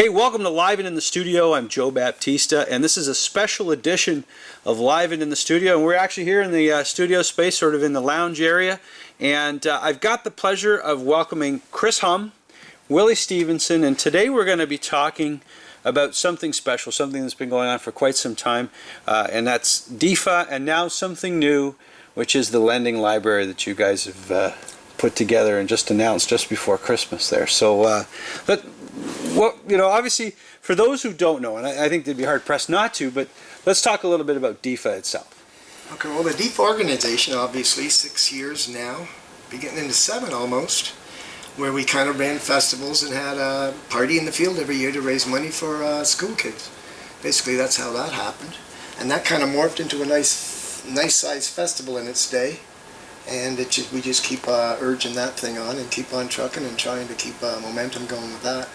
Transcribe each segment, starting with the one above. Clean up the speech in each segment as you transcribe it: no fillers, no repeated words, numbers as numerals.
Hey, welcome to Live and in the Studio. I'm Joe Baptista, and this is a special edition of Live and in the Studio. And we're actually here in the studio space, sort of in the lounge area. And I've got the pleasure of welcoming Chris Hum, Willy Stevenson, and today we're going to be talking about something special, something that's been going on for quite some time, and that's DIFA, and now something new, which is the lending library that you guys have put together and just announced just before Christmas there. So, obviously, for those who don't know, and I think they'd be hard-pressed not to, but let's talk a little bit about DIFA itself. Okay, well, the DIFA organization, obviously, 6 years now, be getting into 7 almost, where we kind of ran festivals and had a party in the field every year to raise money for school kids. Basically, that's how that happened. And that kind of morphed into a nice-sized festival in its day. And we just keep urging that thing on and keep on trucking and trying to keep momentum going with that.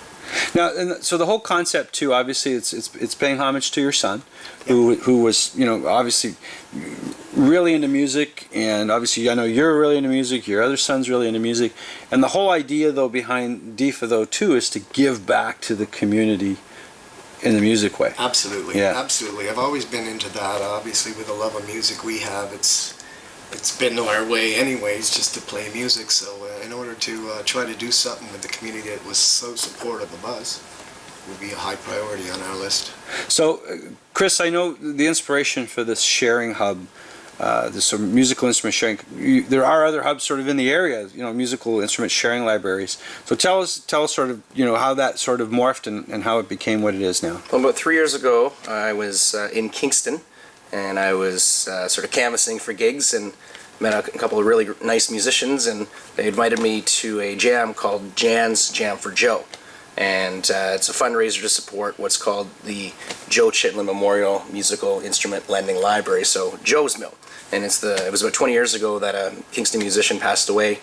Now, so the whole concept too, obviously, it's paying homage to your son, who was, obviously really into music, and obviously I know you're really into music, your other son's really into music, and the whole idea though behind DIFA though too is to give back to the community in the music way. Absolutely, yeah. Absolutely. I've always been into that. Obviously, with the love of music we have, it's been our way anyways, just to play music. So in order to try to do something with the community that was so supportive of us would be a high priority on our list. So Chris, I know the inspiration for this sharing hub, this sort of musical instrument sharing, there are other hubs sort of in the area, musical instrument sharing libraries. So tell us sort of, how that sort of morphed and how it became what it is now. Well, about 3 years ago, I was in Kingston, and I was sort of canvassing for gigs and met a couple of really nice musicians, and they invited me to a jam called Jan's Jam for Joe. And it's a fundraiser to support what's called the Joe Chitlin Memorial Musical Instrument Lending Library, so Joe's Mill. And it was about 20 years ago that a Kingston musician passed away,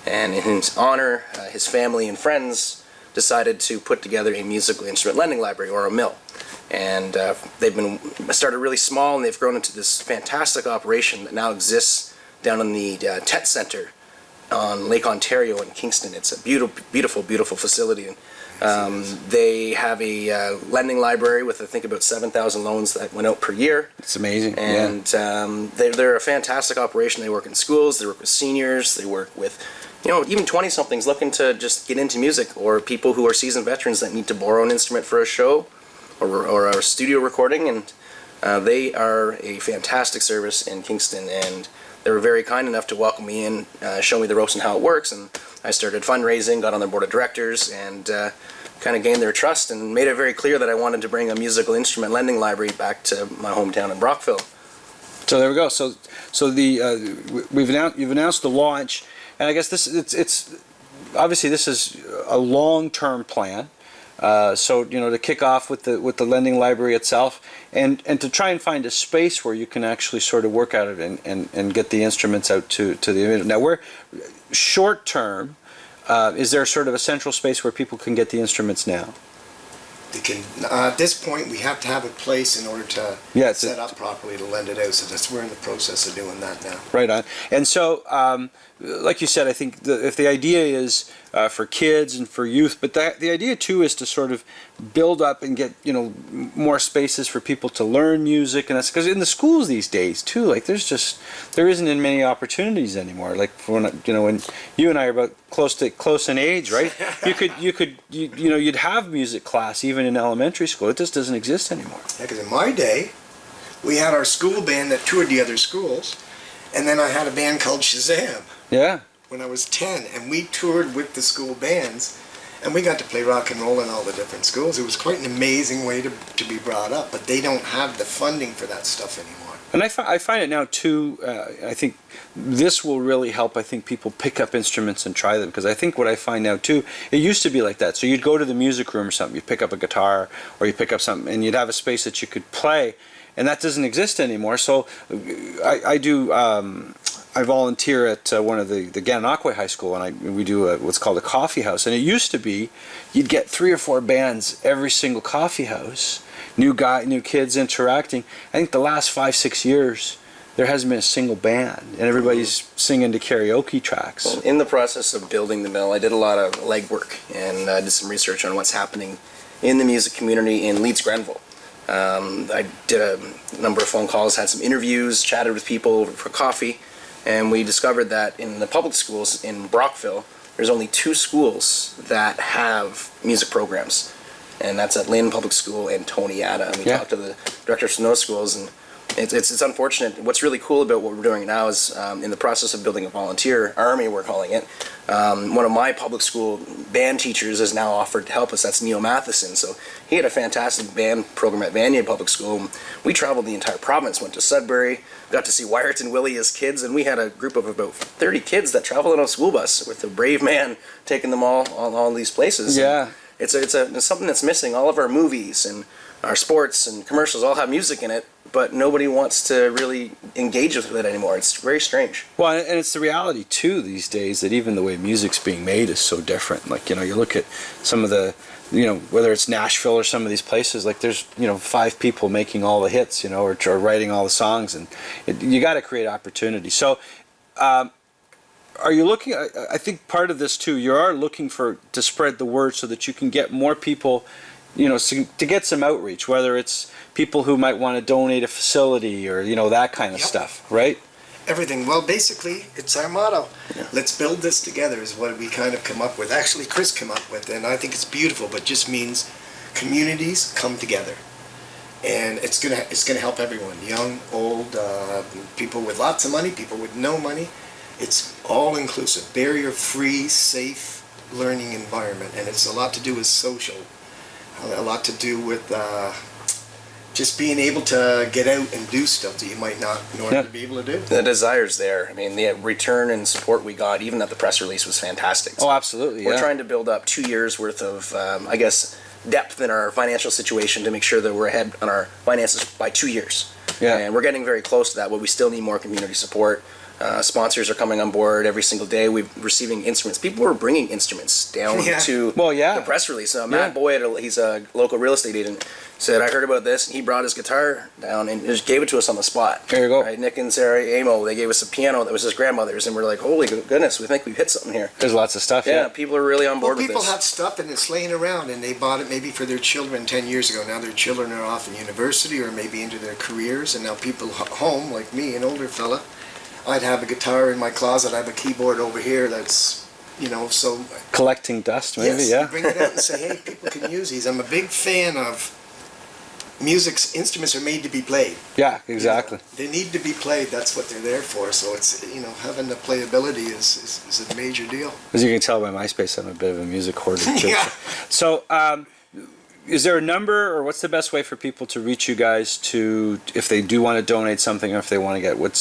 and in his honor, his family and friends decided to put together a musical instrument lending library, or a mill. And they've started really small, and they've grown into this fantastic operation that now exists down in the Tet Center on Lake Ontario in Kingston. It's a beautiful facility. They have a lending library with, I think, about 7,000 loans that went out per year. It's amazing. And they're a fantastic operation. They work in schools, they work with seniors, they work with even 20-somethings looking to just get into music, or people who are seasoned veterans that need to borrow an instrument for a show or a studio recording. And they are a fantastic service in Kingston, and they were very kind enough to welcome me in, show me the ropes and how it works, and I started fundraising, got on their board of directors, and kind of gained their trust and made it very clear that I wanted to bring a musical instrument lending library back to my hometown in Brockville. So there we go. So you've announced the launch, and I guess it's obviously this is a long-term plan. So to kick off with the lending library itself, and to try and find a space where you can actually sort of work at it and get the instruments out to the. Now we're short term. Is there sort of a central space where people can get the instruments now? They can. At this point, we have to have a place in order to set up properly to lend it out. So we're in the process of doing that now. Right on. And so, like you said, I think if the idea is for kids and for youth, but the idea too is to sort of build up and get more spaces for people to learn music, and that's because in the schools these days too, like there isn't in many opportunities anymore. Like when you and I are about close in age, right? You'd have music class even in elementary school. It just doesn't exist anymore. Yeah, because in my day, we had our school band that toured the other schools, and then I had a band called Shazam. Yeah. When I was 10, and we toured with the school bands, and we got to play rock and roll in all the different schools. It was quite an amazing way to be brought up, but they don't have the funding for that stuff anymore. And I find it now too, I think this will really help, people pick up instruments and try them, because I think what I find now too, it used to be like that. So you'd go to the music room or something, you'd pick up a guitar, or you pick up something, and you'd have a space that you could play, and that doesn't exist anymore. So I volunteer at one of the Gananoque High School, and we do what's called a coffee house. And it used to be, you'd get 3 or 4 bands every single coffee house, new kids interacting. I think the last 5-6 years, there hasn't been a single band, and everybody's singing to karaoke tracks. Well, in the process of building the mill, I did a lot of legwork and did some research on what's happening in the music community in Leeds, Grenville. I did a number of phone calls, had some interviews, chatted with people for coffee, and we discovered that in the public schools in Brockville, there's only 2 schools that have music programs, and that's at Lynn Public School and Toniata. And we talked to the directors from those schools, and it's unfortunate. What's really cool about what we're doing now is in the process of building a volunteer army, we're calling it. One of my public school band teachers has now offered to help us. That's Neil Matheson. So he had a fantastic band program at Vanier Public School. We traveled the entire province, went to Sudbury, got to see Wyerton and Willy as kids, and we had a group of about 30 kids that traveled on a school bus with a brave man taking them all these places. Yeah. And it's something that's missing. All of our movies and our sports and commercials all have music in it, but nobody wants to really engage with it anymore. It's very strange. Well, and it's the reality too these days that even the way music's being made is so different. Like, you look at some of the, whether it's Nashville or some of these places, like there's, 5 people making all the hits, or writing all the songs, and you got to create opportunity. So, are you looking? I think part of this too, you are looking to spread the word so that you can get more people, to get some outreach, whether it's people who might want to donate a facility or, that kind of stuff, right? Everything. Well, basically, it's our motto. Yeah. Let's build this together is what we kind of come up with. Actually, Chris came up with, and I think it's beautiful, but just means communities come together. And it's gonna help everyone, young, old, people with lots of money, people with no money. It's all inclusive, barrier-free, safe learning environment, and it's a lot to do with social, a lot to do with just being able to get out and do stuff that you might not normally be able to do. The desire's there. I mean, the return and support we got, even at the press release, was fantastic. So oh, absolutely. We're trying to build up 2 years worth of, depth in our financial situation to make sure that we're ahead on our finances by 2 years. Yeah. And we're getting very close to that, but we still need more community support. Sponsors are coming on board every single day. We're receiving instruments. People are bringing instruments down to the press release. Matt Boyd, he's a local real estate agent, said, I heard about this, and he brought his guitar down and just gave it to us on the spot. There you go. Right? Nick and Sarah Amo, they gave us a piano that was his grandmother's, and we're like, holy goodness, we think we've hit something here. There's lots of stuff. Yeah, people are really on board with this. People have stuff and it's laying around, and they bought it maybe for their children 10 years ago. Now their children are off in university or maybe into their careers, and now people home, like me, an older fella, I'd have a guitar in my closet. I have a keyboard over here that's, so... collecting dust, maybe, yes, bring it out and say, hey, people can use these. I'm a big fan of music's instruments are made to be played. Yeah, exactly. They need to be played. That's what they're there for. So it's, having the playability is a major deal. As you can tell by MySpace, I'm a bit of a music hoarder too. Yeah. So, is there a number, or what's the best way for people to reach you guys if they do want to donate something, or if they want to get Well,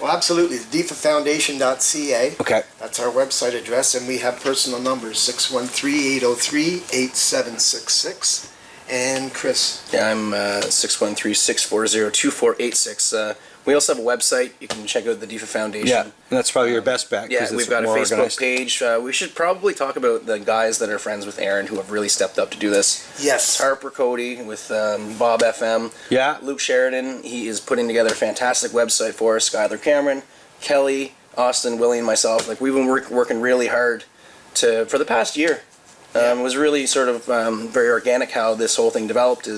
absolutely. DIFAfoundation.ca. Okay. That's our website address, and we have personal numbers, 613-803-8766. And Chris? Yeah, I'm 613-640-2486. We also have a website. You can check out the DIFA Foundation. Yeah, that's probably your best bet. Yeah, we've got a Facebook organized page. We should probably talk about the guys that are friends with Aaron who have really stepped up to do this. Yes. Harper Cody with Bob FM. Yeah. Luke Sheridan, he is putting together a fantastic website for us. Skylar Cameron, Kelly, Austin, Willy, and myself. Like, we've been working really hard for the past year. It was really sort of very organic how this whole thing developed.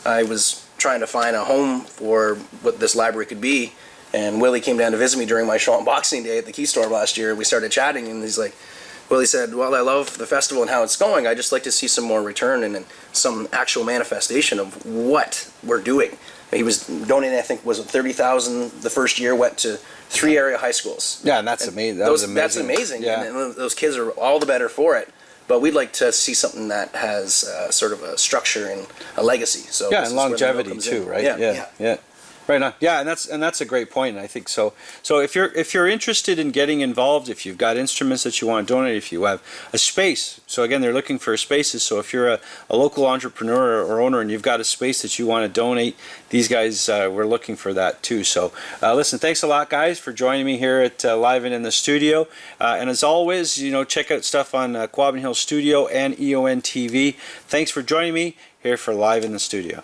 I was trying to find a home for what this library could be, and Willy came down to visit me during my show on Boxing Day at the Key Store last year. We started chatting, and Willy said, well, I love the festival and how it's going. I'd just like to see some more return and some actual manifestation of what we're doing. He was donating, I think, was it 30,000 the first year, went to 3 area high schools. Yeah, and that's amazing. That was amazing. That's amazing. Yeah. And those kids are all the better for it. But we'd like to see something that has sort of a structure and a legacy. So yeah, and longevity too, right? Yeah. Right on. Yeah, and that's a great point. And I think so. So if you're interested in getting involved, if you've got instruments that you want to donate, if you have a space. So again, they're looking for spaces. So if you're a local entrepreneur or owner and you've got a space that you want to donate, these guys we're looking for that too. So listen, thanks a lot, guys, for joining me here at Live and in the Studio. And as always, check out stuff on Quabbin Hill Studio and EON TV. Thanks for joining me here for Live in the Studio.